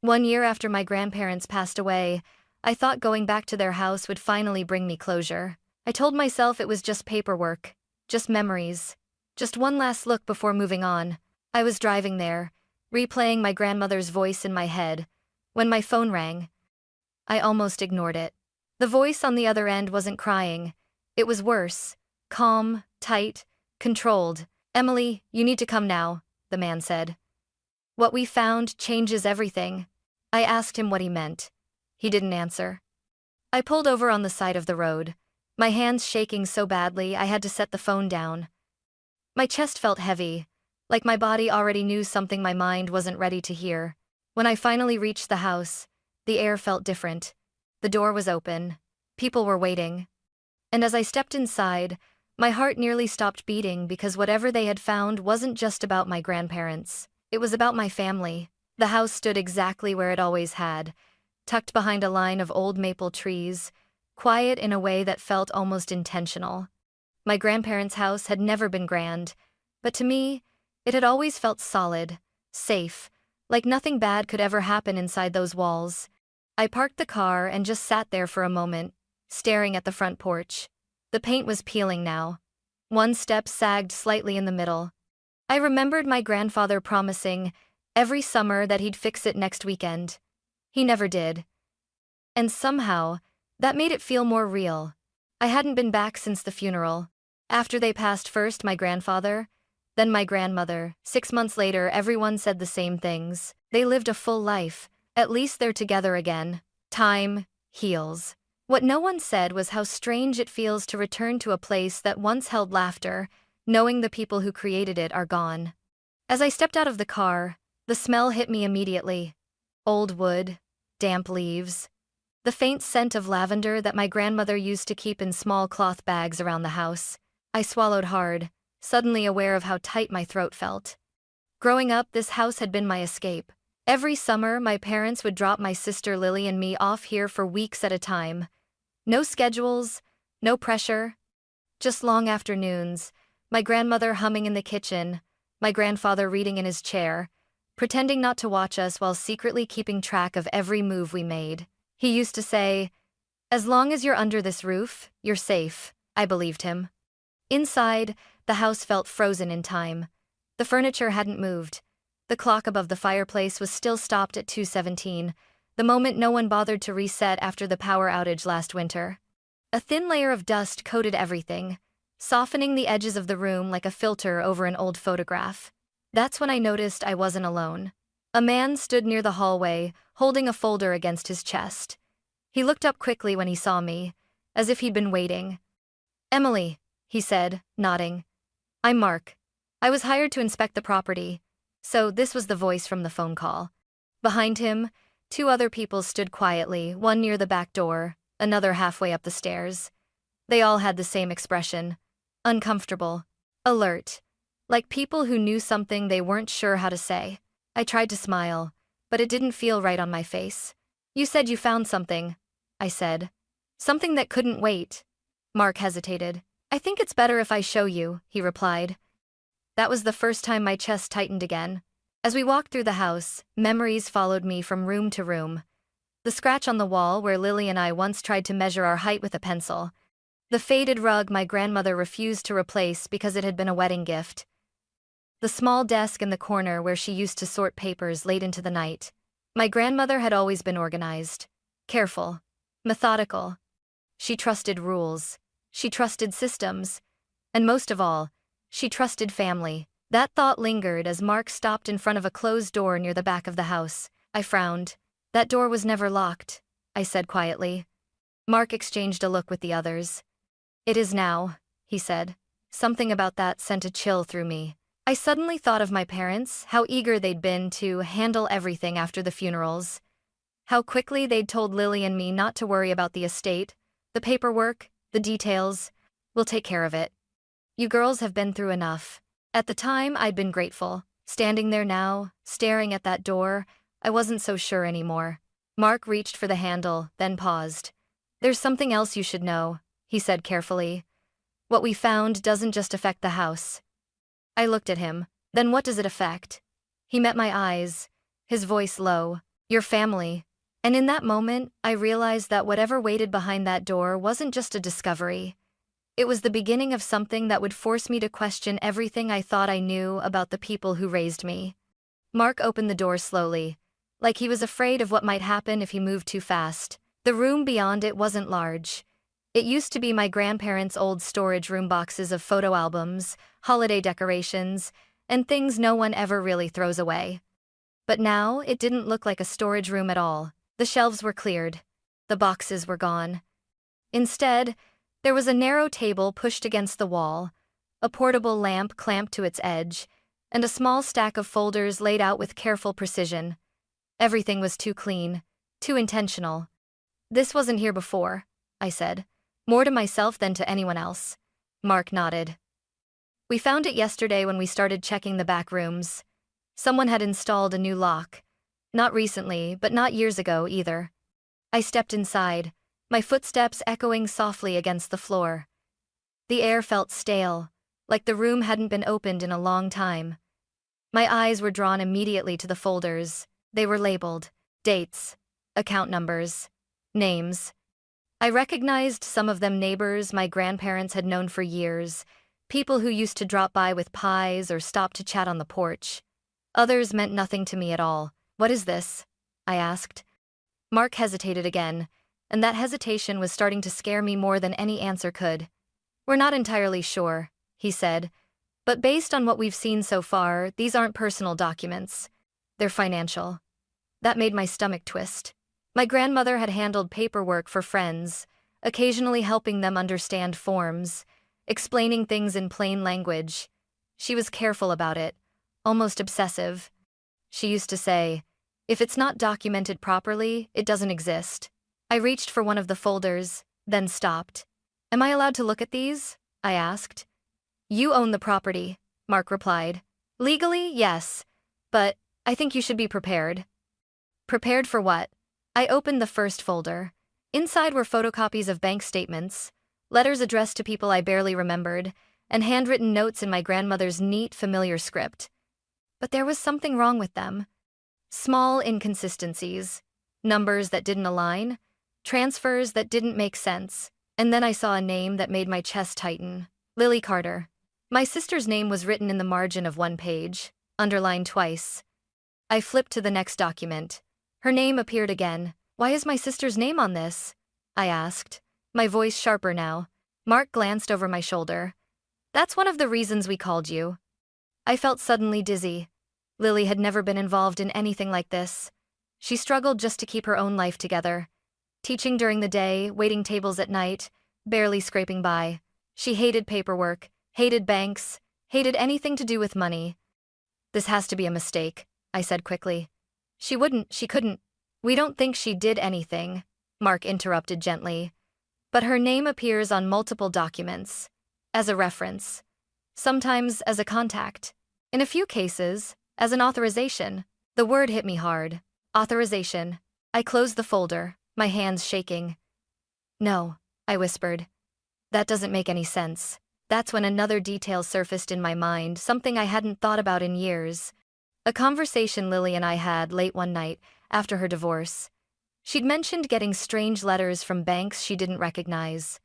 1 year after my grandparents passed away, I thought going back to their house would finally bring me closure. I told myself it was just paperwork, just memories, just one last look before moving on. I was driving there, replaying my grandmother's voice in my head, when my phone rang. I almost ignored it. The voice on the other end wasn't crying. It was worse. Calm, tight, controlled. "Emily, you need to come now," the man said. "What we found changes everything." I asked him what he meant. He didn't answer. I pulled over on the side of the road, my hands shaking so badly I had to set the phone down. My chest felt heavy, like my body already knew something my mind wasn't ready to hear. When I finally reached the house, the air felt different. The door was open. People were waiting. And as I stepped inside, my heart nearly stopped beating because whatever they had found wasn't just about my grandparents. It was about my family. The house stood exactly where it always had, tucked behind a line of old maple trees, quiet in a way that felt almost intentional. My grandparents' house had never been grand, but to me, it had always felt solid, safe, like nothing bad could ever happen inside those walls. I parked the car and just sat there for a moment, staring at the front porch. The paint was peeling now. One step sagged slightly in the middle. I remembered my grandfather promising every summer that he'd fix it next weekend. He never did. And somehow, that made it feel more real. I hadn't been back since the funeral. After they passed, first my grandfather, then my grandmother. 6 months later, everyone said the same things. They lived a full life. At least they're together again. Time heals. What no one said was how strange it feels to return to a place that once held laughter, knowing the people who created it are gone. As I stepped out of the car, the smell hit me immediately. Old wood, damp leaves, the faint scent of lavender that my grandmother used to keep in small cloth bags around the house. I swallowed hard, suddenly aware of how tight my throat felt. Growing up, this house had been my escape. Every summer, my parents would drop my sister Lily and me off here for weeks at a time. No schedules, no pressure. Just long afternoons, my grandmother humming in the kitchen, my grandfather reading in his chair, pretending not to watch us while secretly keeping track of every move we made. He used to say, "As long as you're under this roof, you're safe." I believed him. Inside, the house felt frozen in time. The furniture hadn't moved. The clock above the fireplace was still stopped at 2:17, the moment no one bothered to reset after the power outage last winter. A thin layer of dust coated everything, softening the edges of the room like a filter over an old photograph. That's when I noticed I wasn't alone. A man stood near the hallway, holding a folder against his chest. He looked up quickly when he saw me, as if he'd been waiting. "Emily," he said, nodding. "I'm Mark. I was hired to inspect the property." So this was the voice from the phone call. Behind him, 2 other people stood quietly, one near the back door, another halfway up the stairs. They all had the same expression. Uncomfortable. Alert. Like people who knew something they weren't sure how to say. I tried to smile, but it didn't feel right on my face. "You said you found something," I said. "Something that couldn't wait." Mark hesitated. "I think it's better if I show you," he replied. That was the first time my chest tightened again. As we walked through the house, memories followed me from room to room. The scratch on the wall where Lily and I once tried to measure our height with a pencil. The faded rug my grandmother refused to replace because it had been a wedding gift. The small desk in the corner where she used to sort papers late into the night. My grandmother had always been organized, careful, methodical. She trusted rules. She trusted systems. And most of all, she trusted family. That thought lingered as Mark stopped in front of a closed door near the back of the house. I frowned. "That door was never locked," I said quietly. Mark exchanged a look with the others. "It is now," he said. Something about that sent a chill through me. I suddenly thought of my parents, how eager they'd been to handle everything after the funerals. How quickly they'd told Lily and me not to worry about the estate, the paperwork, the details. "We'll take care of it. You girls have been through enough." At the time, I'd been grateful. Standing there now, staring at that door, I wasn't so sure anymore. Mark reached for the handle, then paused. "There's something else you should know," he said carefully. "What we found doesn't just affect the house." I looked at him. "Then what does it affect?" He met my eyes, his voice low. Your family. And in that moment, I realized that whatever waited behind that door wasn't just a discovery. It was the beginning of something that would force me to question everything I thought I knew about the people who raised me. Mark opened the door slowly, like he was afraid of what might happen if he moved too fast. The room beyond it wasn't large. It used to be my grandparents' old storage room, boxes of photo albums, holiday decorations, and things no one ever really throws away. But now, it didn't look like a storage room at all. The shelves were cleared. The boxes were gone. Instead, there was a narrow table pushed against the wall, a portable lamp clamped to its edge, and a small stack of folders laid out with careful precision. Everything was too clean, too intentional. This wasn't here before, I said, more to myself than to anyone else. Mark nodded. We found it yesterday when we started checking the back rooms. Someone had installed a new lock. Not recently, but not years ago either. I stepped inside, my footsteps echoing softly against the floor. The air felt stale, like the room hadn't been opened in a long time. My eyes were drawn immediately to the folders. They were labeled dates, account numbers, names. I recognized some of them neighbors my grandparents had known for years, people who used to drop by with pies or stop to chat on the porch. Others meant nothing to me at all. What is this? I asked. Mark hesitated again, and that hesitation was starting to scare me more than any answer could. We're not entirely sure, he said, but based on what we've seen so far, these aren't personal documents. They're financial. That made my stomach twist. My grandmother had handled paperwork for friends, occasionally helping them understand forms, explaining things in plain language. She was careful about it, almost obsessive. She used to say, "If it's not documented properly, it doesn't exist." I reached for one of the folders, then stopped. "Am I allowed to look at these?" I asked. "You own the property," Mark replied. "Legally, yes, but I think you should be prepared." Prepared for what? I opened the first folder. Inside were photocopies of bank statements, letters addressed to people I barely remembered, and handwritten notes in my grandmother's neat, familiar script. But there was something wrong with them. Small inconsistencies, numbers that didn't align, transfers that didn't make sense, and then I saw a name that made my chest tighten. Lily Carter. My sister's name was written in the margin of one page, underlined twice. I flipped to the next document. Her name appeared again. "Why is my sister's name on this?" I asked, my voice sharper now. Mark glanced over my shoulder. "That's one of the reasons we called you." I felt suddenly dizzy. Lily had never been involved in anything like this. She struggled just to keep her own life together. Teaching during the day, waiting tables at night, barely scraping by. She hated paperwork, hated banks, hated anything to do with money. "This has to be a mistake," I said quickly. She couldn't. "We don't think she did anything," Mark interrupted gently. "But her name appears on multiple documents, as a reference, sometimes as a contact, in a few cases, as an authorization." The word hit me hard. Authorization. I closed the folder, my hands shaking. "No," I whispered. "That doesn't make any sense." That's when another detail surfaced in my mind, something I hadn't thought about in years. A conversation Lily and I had late one night, after her divorce. She'd mentioned getting strange letters from banks she didn't recognize.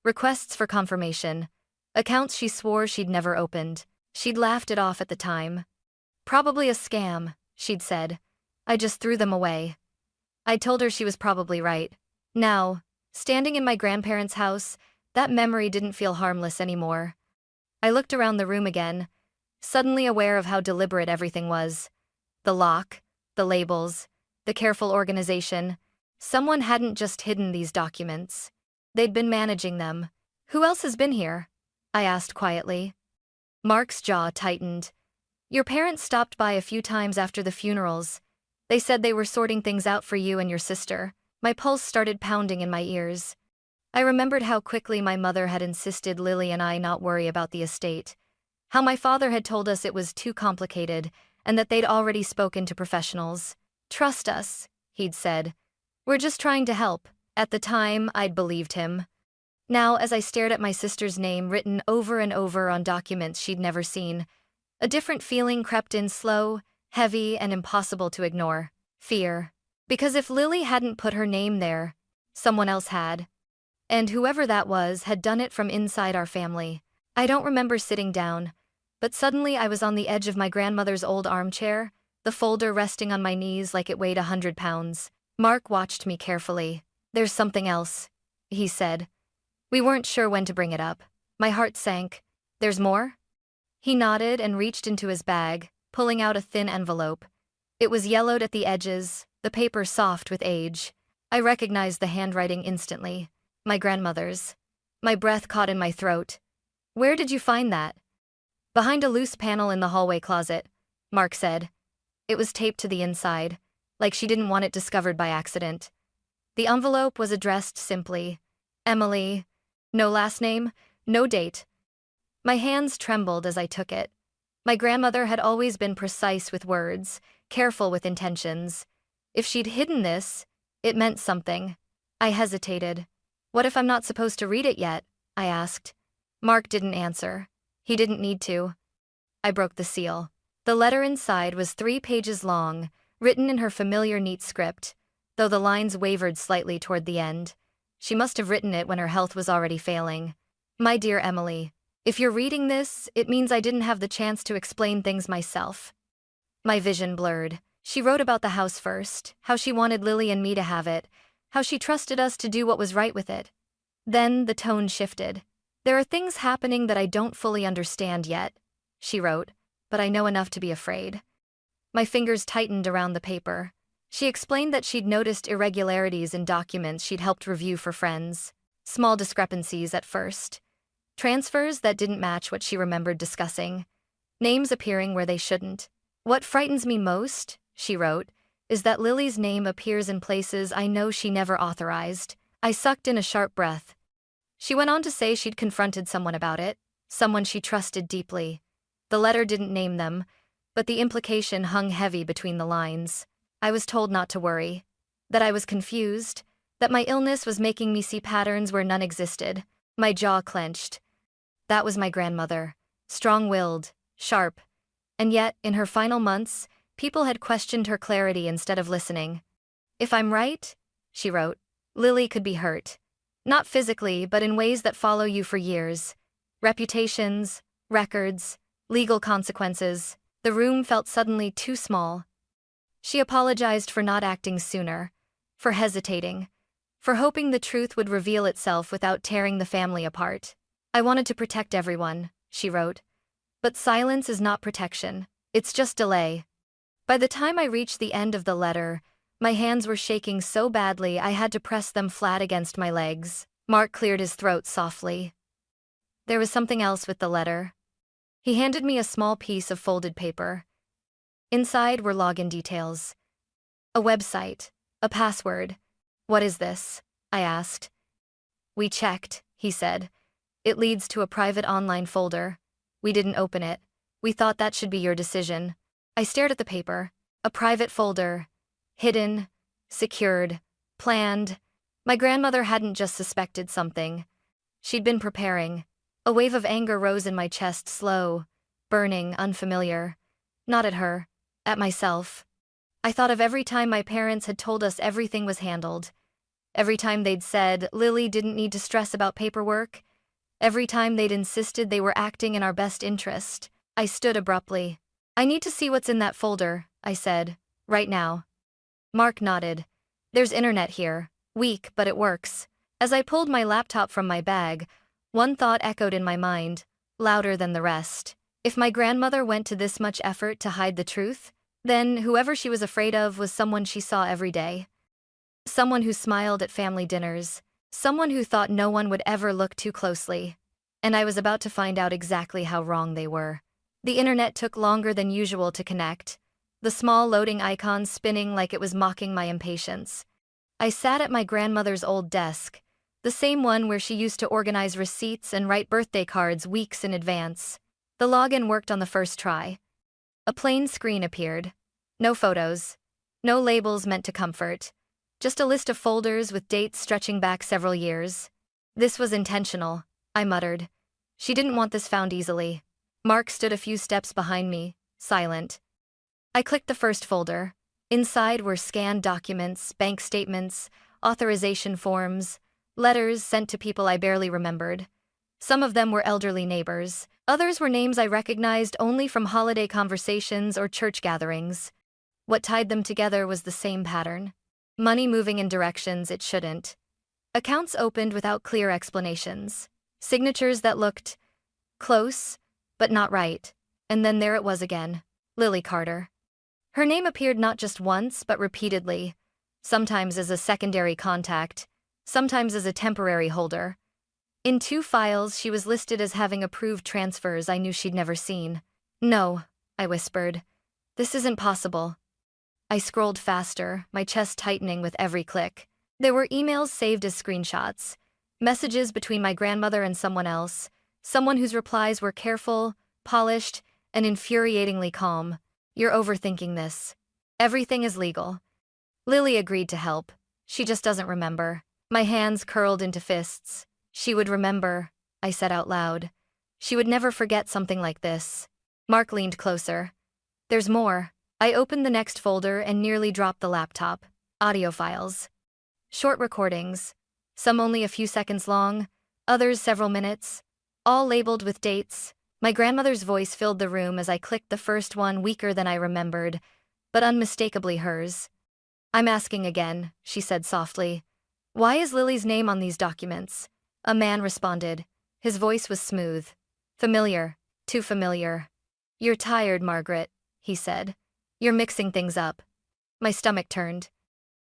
Requests for confirmation. Accounts she swore she'd never opened. She'd laughed it off at the time. "Probably a scam," she'd said. "I just threw them away." I told her she was probably right. Now, standing in my grandparents' house, that memory didn't feel harmless anymore. I looked around the room again, suddenly aware of how deliberate everything was. The lock, the labels, the careful organization. Someone hadn't just hidden these documents. They'd been managing them. "Who else has been here?" I asked quietly. Mark's jaw tightened. "Your parents stopped by a few times after the funerals. They said they were sorting things out for you and your sister." My pulse started pounding in my ears. I remembered how quickly my mother had insisted Lily and I not worry about the estate. How my father had told us it was too complicated, and that they'd already spoken to professionals. "Trust us," he'd said. "We're just trying to help." At the time, I'd believed him. Now, as I stared at my sister's name written over and over on documents she'd never seen, a different feeling crept in, slow, heavy, and impossible to ignore. Fear. Because if Lily hadn't put her name there, someone else had. And whoever that was had done it from inside our family. I don't remember sitting down, but suddenly I was on the edge of my grandmother's old armchair, the folder resting on my knees like it weighed 100 pounds. Mark watched me carefully. "There's something else," he said. We weren't sure when to bring it up. My heart sank. "There's more?" He nodded and reached into his bag, pulling out a thin envelope. It was yellowed at the edges, the paper soft with age. I recognized the handwriting instantly. My grandmother's. My breath caught in my throat. "Where did you find that?" "Behind a loose panel in the hallway closet," Mark said. It was taped to the inside, like she didn't want it discovered by accident. The envelope was addressed simply, Emily. No last name, no date. My hands trembled as I took it. My grandmother had always been precise with words, careful with intentions. If she'd hidden this, it meant something. I hesitated. "What if I'm not supposed to read it yet?" I asked. Mark didn't answer. He didn't need to. I broke the seal. The letter inside was 3 pages long, written in her familiar neat script, though the lines wavered slightly toward the end. She must have written it when her health was already failing. "My dear Emily, if you're reading this, it means I didn't have the chance to explain things myself." My vision blurred. She wrote about the house first, how she wanted Lily and me to have it, how she trusted us to do what was right with it. Then the tone shifted. "There are things happening that I don't fully understand yet," she wrote, "but I know enough to be afraid." My fingers tightened around the paper. She explained that she'd noticed irregularities in documents she'd helped review for friends. Small discrepancies at first. Transfers that didn't match what she remembered discussing. Names appearing where they shouldn't. "What frightens me most," she wrote, "is that Lily's name appears in places I know she never authorized." I sucked in a sharp breath. She went on to say she'd confronted someone about it, someone she trusted deeply. The letter didn't name them, but the implication hung heavy between the lines. I was told not to worry, that I was confused, that my illness was making me see patterns where none existed. My jaw clenched. That was my grandmother, strong-willed, sharp, and yet, in her final months, people had questioned her clarity instead of listening. "If I'm right," she wrote, "Lily could be hurt. Not physically, but in ways that follow you for years. Reputations, records, legal consequences." The room felt suddenly too small. She apologized for not acting sooner, for hesitating, for hoping the truth would reveal itself without tearing the family apart. "I wanted to protect everyone," she wrote. "But silence is not protection, it's just delay." By the time I reached the end of the letter, my hands were shaking so badly I had to press them flat against my legs. Mark cleared his throat softly. There was something else with the letter. He handed me a small piece of folded paper. Inside were login details. A website, a password. "What is this?" I asked. "We checked," he said. "It leads to a private online folder. We didn't open it. We thought that should be your decision." I stared at the paper. A private folder. Hidden, secured, planned. My grandmother hadn't just suspected something. She'd been preparing. A wave of anger rose in my chest, slow, burning, unfamiliar. Not at her, at myself. I thought of every time my parents had told us everything was handled. Every time they'd said Lily didn't need to stress about paperwork. Every time they'd insisted they were acting in our best interest. I stood abruptly. "I need to see what's in that folder," I said, "right now." Mark nodded. "There's internet here. Weak, but it works." As I pulled my laptop from my bag, one thought echoed in my mind, louder than the rest. If my grandmother went to this much effort to hide the truth, then whoever she was afraid of was someone she saw every day. Someone who smiled at family dinners. Someone who thought no one would ever look too closely. And I was about to find out exactly how wrong they were. The internet took longer than usual to connect, the small loading icon spinning like it was mocking my impatience. I sat at my grandmother's old desk, the same one where she used to organize receipts and write birthday cards weeks in advance. The login worked on the first try. A plain screen appeared. No photos. No labels meant to comfort. Just a list of folders with dates stretching back several years. "This was intentional," I muttered. "She didn't want this found easily." Mark stood a few steps behind me, silent. I clicked the first folder, Inside were scanned documents, bank statements, authorization forms, letters sent to people I barely remembered. Some of them were elderly neighbors. Others were names I recognized only from holiday conversations or church gatherings. What tied them together was the same pattern. Money moving in directions it shouldn't. Accounts opened without clear explanations. Signatures that looked close, but not right. And then there it was again. Lily Carter. Her name appeared not just once, but repeatedly. Sometimes as a secondary contact, sometimes as a temporary holder. In 2 files, she was listed as having approved transfers I knew she'd never seen. "No," I whispered. "This isn't possible." I scrolled faster, my chest tightening with every click. There were emails saved as screenshots, messages between my grandmother and someone else, someone whose replies were careful, polished, and infuriatingly calm. "You're overthinking this. Everything is legal." Lily agreed to help. She just doesn't remember. My hands curled into fists. She would remember, I said out loud. She would never forget something like this. Mark leaned closer. "There's more." I opened the next folder and nearly dropped the laptop. Audio files. Short recordings. Some only a few seconds long, others several minutes. All labeled with dates. My grandmother's voice filled the room as I clicked the first one, weaker than I remembered, but unmistakably hers. "I'm asking again," she said softly. "Why is Lily's name on these documents?" A man responded. His voice was smooth. "Familiar. Too familiar." "You're tired, Margaret," he said. "You're mixing things up." My stomach turned.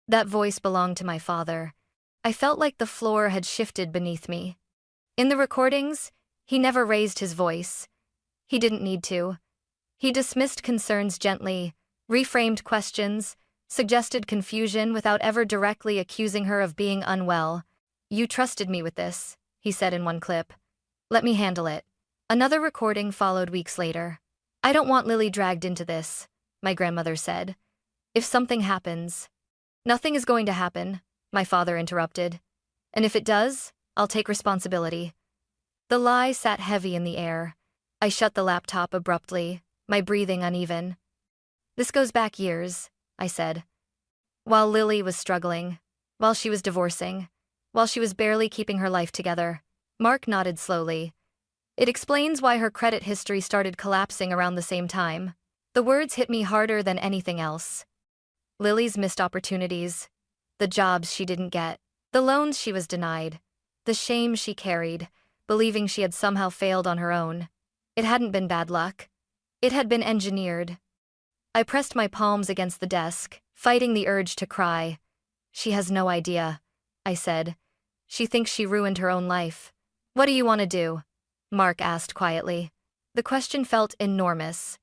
That voice belonged to my father. I felt like the floor had shifted beneath me. In the recordings, he never raised his voice. He didn't need to. He dismissed concerns gently, reframed questions, suggested confusion without ever directly accusing her of being unwell. "You trusted me with this," he said in one clip. "Let me handle it." Another recording followed weeks later. "I don't want Lily dragged into this," my grandmother said. "If something happens—" "Nothing is going to happen," my father interrupted. "And if it does, I'll take responsibility." The lie sat heavy in the air. I shut the laptop abruptly, my breathing uneven. "This goes back years," I said. "While Lily was struggling, while she was divorcing, while she was barely keeping her life together." Mark nodded slowly. "It explains why her credit history started collapsing around the same time." The words hit me harder than anything else. Lily's missed opportunities, the jobs she didn't get, the loans she was denied, the shame she carried, believing she had somehow failed on her own. It hadn't been bad luck. It had been engineered. I pressed my palms against the desk, fighting the urge to cry. "She has no idea," I said. "She thinks she ruined her own life." "What do you want to do?" Mark asked quietly. The question felt enormous.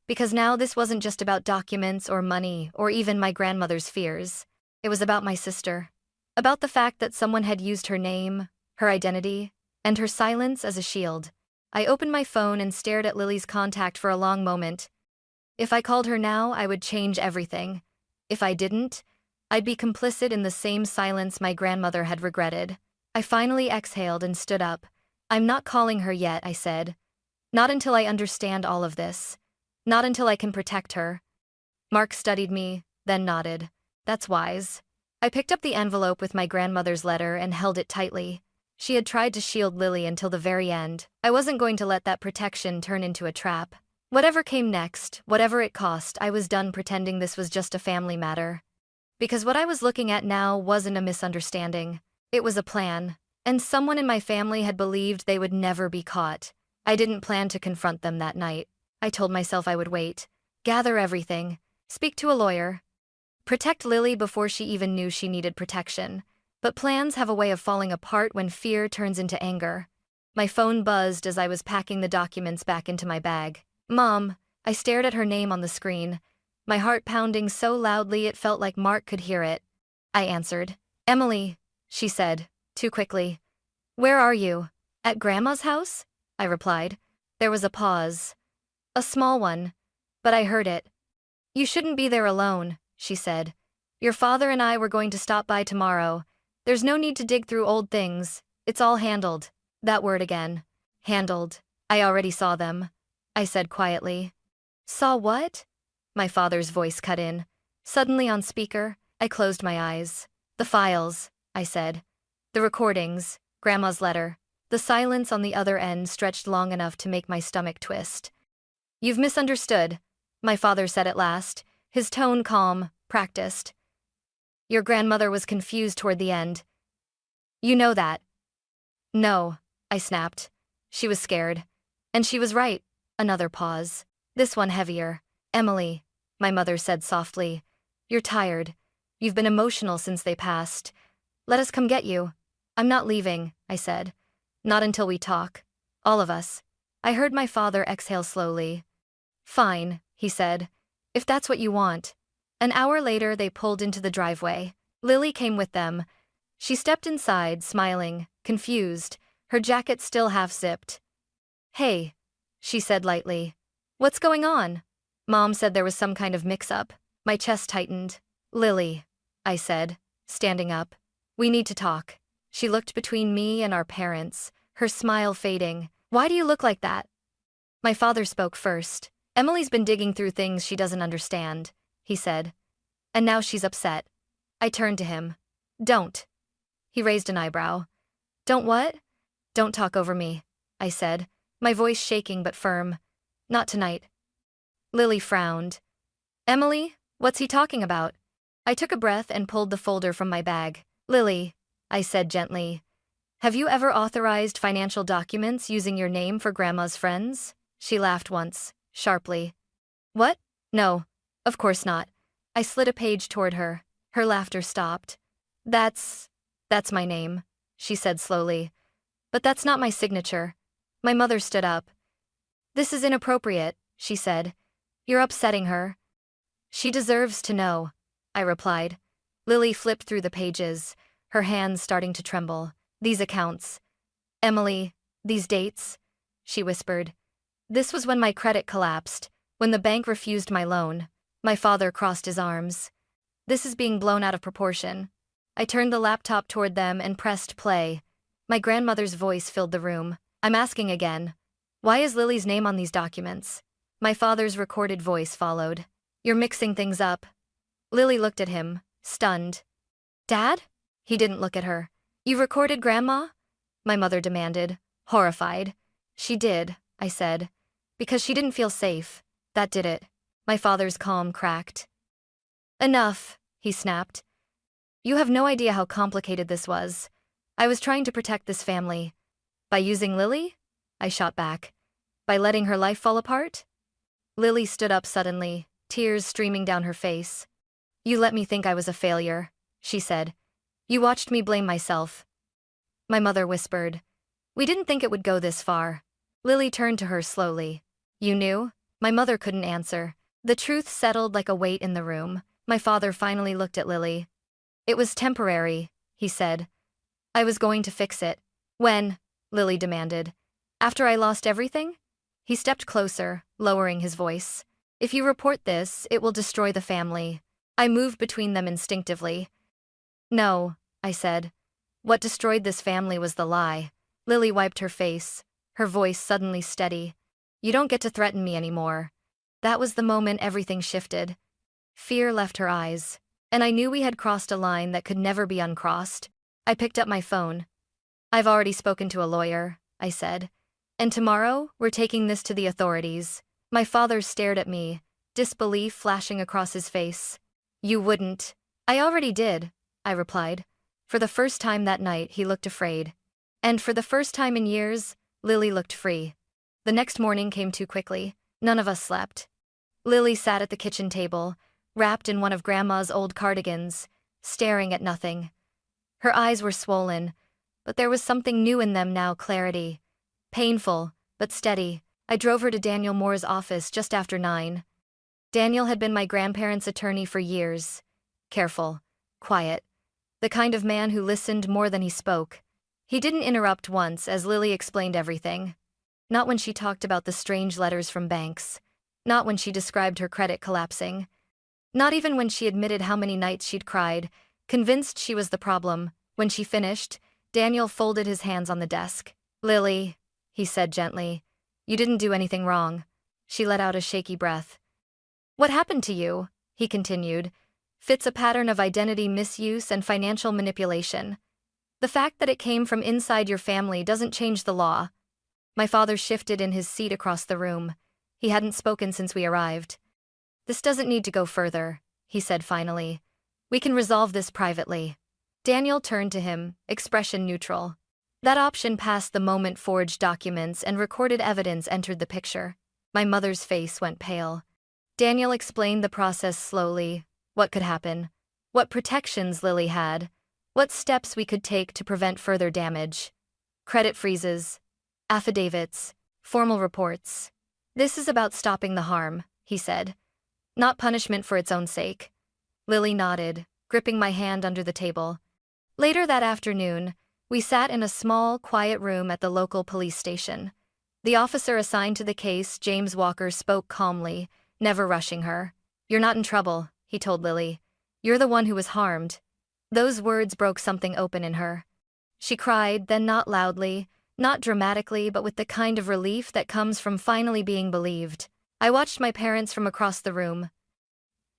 Because now this wasn't just about documents or money or even my grandmother's fears. It was about my sister. About the fact that someone had used her name, her identity, and her silence as a shield. I opened my phone and stared at Lily's contact for a long moment. If I called her now, I would change everything. If I didn't, I'd be complicit in the same silence my grandmother had regretted. I finally exhaled and stood up. "I'm not calling her yet," I said. "Not until I understand all of this. Not until I can protect her." Mark studied me, then nodded. "That's wise." I picked up the envelope with my grandmother's letter and held it tightly. She had tried to shield Lily until the very end. I wasn't going to let that protection turn into a trap. Whatever came next, whatever it cost, I was done pretending this was just a family matter. Because what I was looking at now wasn't a misunderstanding. It was a plan. And someone in my family had believed they would never be caught. I didn't plan to confront them that night. I told myself I would wait. Gather everything. Speak to a lawyer. Protect Lily before she even knew she needed protection. But plans have a way of falling apart when fear turns into anger. My phone buzzed as I was packing the documents back into my bag. "Mom," I stared at her name on the screen, my heart pounding so loudly it felt like Mark could hear it. I answered. "Emily," she said, too quickly. "Where are you?" "At Grandma's house?" I replied. There was a pause. A small one, but I heard it. "You shouldn't be there alone," she said. "Your father and I were going to stop by tomorrow. There's no need to dig through old things. It's all handled." That word again. Handled. "I already saw them," I said quietly. "Saw what?" My father's voice cut in. Suddenly on speaker, I closed my eyes. The files, I said. The recordings, Grandma's letter. The silence on the other end stretched long enough to make my stomach twist. You've misunderstood, my father said at last, his tone calm, practiced. Your grandmother was confused toward the end. You know that. No, I snapped. She was scared. And she was right. Another pause. This one heavier. Emily, my mother said softly. You're tired. You've been emotional since they passed. Let us come get you. I'm not leaving, I said. Not until we talk. All of us. I heard my father exhale slowly. Fine, he said. If that's what you want. An hour later, they pulled into the driveway. Lily came with them. She stepped inside, smiling, confused, her jacket still half-zipped. Hey, she said lightly. What's going on? Mom said there was some kind of mix-up. My chest tightened. Lily, I said, standing up. We need to talk. She looked between me and our parents, her smile fading. Why do you look like that? My father spoke first. Emily's been digging through things she doesn't understand, he said. And now she's upset. I turned to him. Don't. He raised an eyebrow. Don't what? Don't talk over me, I said, my voice shaking but firm. Not tonight. Lily frowned. Emily, what's he talking about? I took a breath and pulled the folder from my bag. Lily, I said gently. Have you ever authorized financial documents using your name for Grandma's friends? She laughed once, sharply. What? No, of course not. I slid a page toward her. Her laughter stopped. That's my name, she said slowly. But that's not my signature. My mother stood up. This is inappropriate, she said. You're upsetting her. She deserves to know, I replied. Lily flipped through the pages, her hands starting to tremble. These accounts. Emily, these dates, she whispered. This was when my credit collapsed, when the bank refused my loan. My father crossed his arms. This is being blown out of proportion. I turned the laptop toward them and pressed play. My grandmother's voice filled the room. I'm asking again. Why is Lily's name on these documents? My father's recorded voice followed. You're mixing things up. Lily looked at him, stunned. Dad? He didn't look at her. You recorded Grandma? My mother demanded, horrified. She did, I said. Because she didn't feel safe. That did it. My father's calm cracked. Enough, he snapped. You have no idea how complicated this was. I was trying to protect this family. By using Lily? I shot back. By letting her life fall apart? Lily stood up suddenly, tears streaming down her face. You let me think I was a failure, she said. You watched me blame myself. My mother whispered. We didn't think it would go this far. Lily turned to her slowly. You knew? My mother couldn't answer. The truth settled like a weight in the room. My father finally looked at Lily. It was temporary, he said. I was going to fix it. When? Lily demanded. After I lost everything? He stepped closer, lowering his voice. If you report this, it will destroy the family. I moved between them instinctively. No, I said. What destroyed this family was the lie. Lily wiped her face, her voice suddenly steady. You don't get to threaten me anymore. That was the moment everything shifted. Fear left her eyes, and I knew we had crossed a line that could never be uncrossed. I picked up my phone. I've already spoken to a lawyer, I said. And tomorrow, we're taking this to the authorities. My father stared at me, disbelief flashing across his face. You wouldn't. I already did, I replied. For the first time that night, he looked afraid. And for the first time in years, Lily looked free. The next morning came too quickly. None of us slept. Lily sat at the kitchen table, wrapped in one of Grandma's old cardigans, staring at nothing. Her eyes were swollen, but there was something new in them now, clarity. Painful, but steady. I drove her to Daniel Moore's office just after 9. Daniel had been my grandparents' attorney for years. Careful, quiet. The kind of man who listened more than he spoke. He didn't interrupt once as Lily explained everything. Not when she talked about the strange letters from banks. Not when she described her credit collapsing. Not even when she admitted how many nights she'd cried, convinced she was the problem. When she finished, Daniel folded his hands on the desk. Lily, he said gently, you didn't do anything wrong. She let out a shaky breath. What happened to you? He continued. fits a pattern of identity misuse and financial manipulation. The fact that it came from inside your family doesn't change the law. My father shifted in his seat across the room. He hadn't spoken since we arrived. This doesn't need to go further, he said finally. We can resolve this privately. Daniel turned to him, expression neutral. That option passed the moment forged documents and recorded evidence entered the picture. My mother's face went pale. Daniel explained the process slowly, what could happen, what protections Lily had, what steps we could take to prevent further damage. Credit freezes, affidavits, formal reports. This is about stopping the harm, he said. Not punishment for its own sake. Lily nodded, gripping my hand under the table. Later that afternoon, we sat in a small, quiet room at the local police station. The officer assigned to the case, James Walker, spoke calmly, never rushing her. You're not in trouble, he told Lily. You're the one who was harmed. Those words broke something open in her. She cried, then not loudly, not dramatically, but with the kind of relief that comes from finally being believed. I watched my parents from across the room.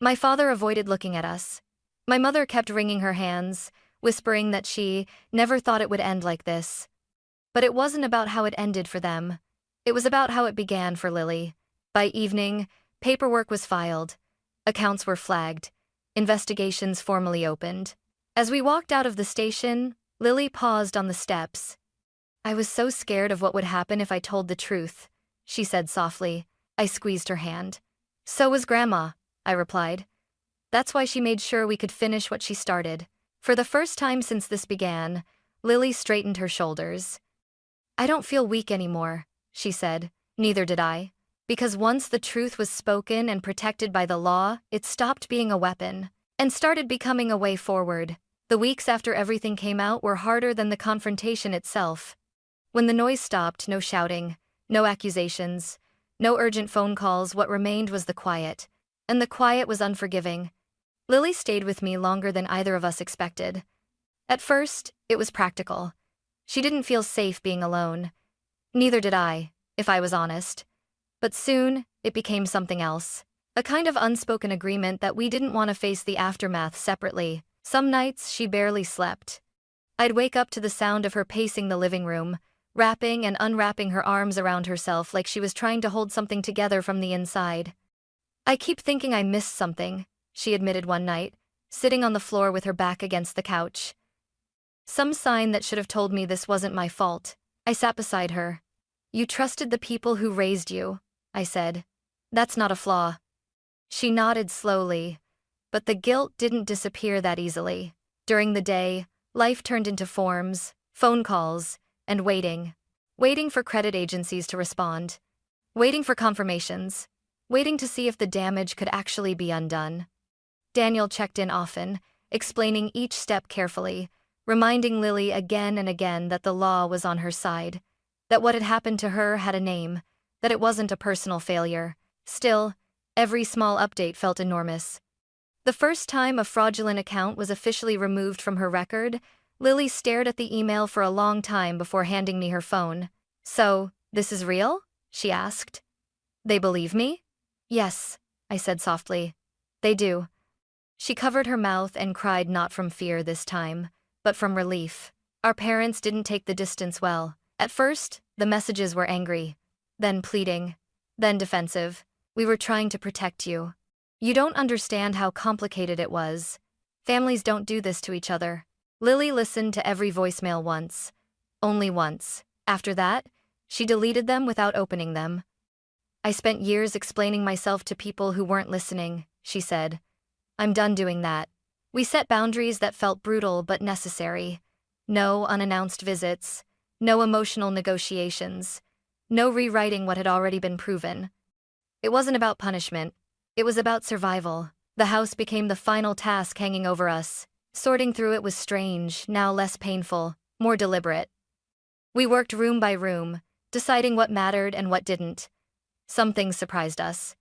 My father avoided looking at us. My mother kept wringing her hands, whispering that she never thought it would end like this. But it wasn't about how it ended for them. It was about how it began for Lily. By evening, paperwork was filed. Accounts were flagged. Investigations formally opened. As we walked out of the station, Lily paused on the steps. I was so scared of what would happen if I told the truth, she said softly. I squeezed her hand. So was Grandma, I replied. That's why she made sure we could finish what she started. For the first time since this began, Lily straightened her shoulders. I don't feel weak anymore, she said. Neither did I. Because once the truth was spoken and protected by the law, it stopped being a weapon and started becoming a way forward. The weeks after everything came out were harder than the confrontation itself. When the noise stopped, no shouting, no accusations, no urgent phone calls, what remained was the quiet. And the quiet was unforgiving. Lily stayed with me longer than either of us expected. At first, it was practical. She didn't feel safe being alone. Neither did I, if I was honest. But soon, it became something else. A kind of unspoken agreement that we didn't want to face the aftermath separately. Some nights, she barely slept. I'd wake up to the sound of her pacing the living room, wrapping and unwrapping her arms around herself like she was trying to hold something together from the inside. I keep thinking I missed something, she admitted one night, sitting on the floor with her back against the couch. Some sign that should have told me this wasn't my fault. I sat beside her. You trusted the people who raised you, I said. That's not a flaw. She nodded slowly, but the guilt didn't disappear that easily. During the day, life turned into forms, phone calls, and waiting. Waiting for credit agencies to respond. Waiting for confirmations. Waiting to see if the damage could actually be undone. Daniel checked in often, explaining each step carefully, reminding Lily again and again that the law was on her side, that what had happened to her had a name, that it wasn't a personal failure. Still, every small update felt enormous. The first time a fraudulent account was officially removed from her record, Lily stared at the email for a long time before handing me her phone. So, this is real? She asked. They believe me? Yes, I said softly. They do. She covered her mouth and cried, not from fear this time, but from relief. Our parents didn't take the distance well. At first, the messages were angry, then pleading, then defensive. We were trying to protect you. You don't understand how complicated it was. Families don't do this to each other. Lily listened to every voicemail once. Only once. After that, she deleted them without opening them. I spent years explaining myself to people who weren't listening, she said. I'm done doing that. We set boundaries that felt brutal but necessary. No unannounced visits. No emotional negotiations. No rewriting what had already been proven. It wasn't about punishment. It was about survival. The house became the final task hanging over us. Sorting through it was strange, now less painful, more deliberate. We worked room by room, deciding what mattered and what didn't. Some things surprised us.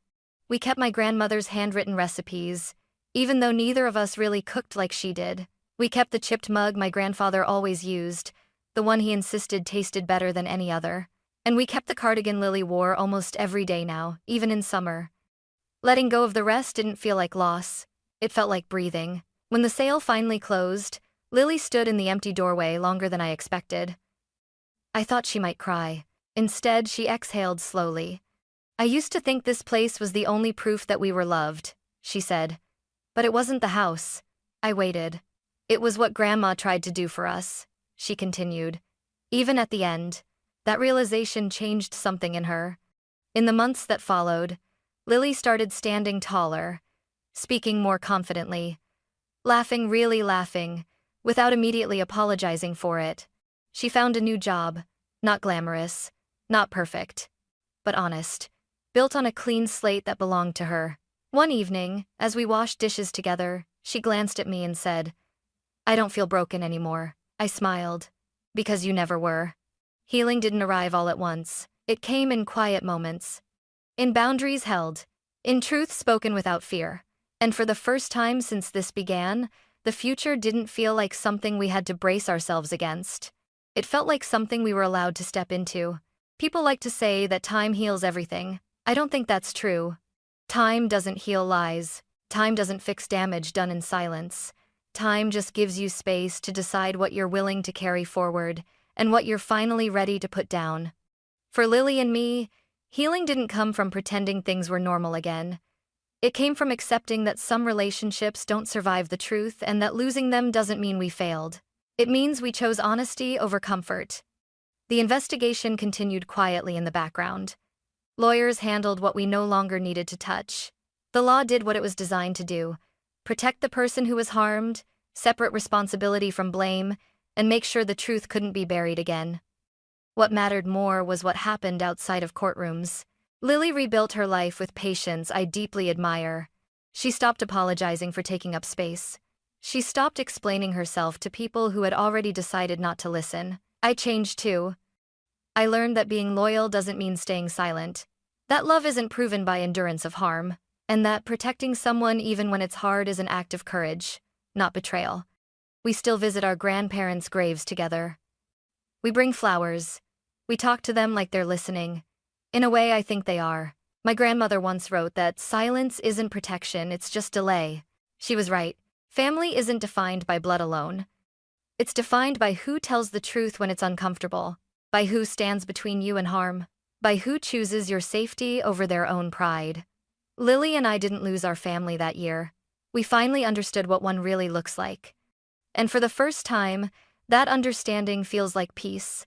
We kept my grandmother's handwritten recipes, even though neither of us really cooked like she did. We kept the chipped mug my grandfather always used, the one he insisted tasted better than any other. And we kept the cardigan Lily wore almost every day now, even in summer. Letting go of the rest didn't feel like loss. It felt like breathing. When the sale finally closed, Lily stood in the empty doorway longer than I expected. I thought she might cry. Instead, she exhaled slowly. I used to think this place was the only proof that we were loved, she said. But it wasn't the house. I waited. It was what Grandma tried to do for us, she continued. Even at the end, that realization changed something in her. In the months that followed, Lily started standing taller, speaking more confidently, laughing, really laughing, without immediately apologizing for it. She found a new job, not glamorous, not perfect, but honest, built on a clean slate that belonged to her. One evening, as we washed dishes together, she glanced at me and said, "I don't feel broken anymore." I smiled. "Because you never were." Healing didn't arrive all at once. It came in quiet moments. In boundaries held. In truth spoken without fear. And for the first time since this began, the future didn't feel like something we had to brace ourselves against. It felt like something we were allowed to step into. People like to say that time heals everything. I don't think that's true. Time doesn't heal lies. Time doesn't fix damage done in silence. Time just gives you space to decide what you're willing to carry forward and what you're finally ready to put down. For Lily and me, healing didn't come from pretending things were normal again. It came from accepting that some relationships don't survive the truth and that losing them doesn't mean we failed. It means we chose honesty over comfort. The investigation continued quietly in the background. Lawyers handled what we no longer needed to touch. The law did what it was designed to do: protect the person who was harmed, separate responsibility from blame, and make sure the truth couldn't be buried again. What mattered more was what happened outside of courtrooms. Lily rebuilt her life with patience I deeply admire. She stopped apologizing for taking up space. She stopped explaining herself to people who had already decided not to listen. I changed too. I learned that being loyal doesn't mean staying silent, that love isn't proven by endurance of harm, and that protecting someone even when it's hard is an act of courage, not betrayal. We still visit our grandparents' graves together. We bring flowers. We talk to them like they're listening. In a way, I think they are. My grandmother once wrote that silence isn't protection, it's just delay. She was right. Family isn't defined by blood alone. It's defined by who tells the truth when it's uncomfortable, by who stands between you and harm, by who chooses your safety over their own pride. Lily and I didn't lose our family that year. We finally understood what one really looks like. And for the first time, that understanding feels like peace.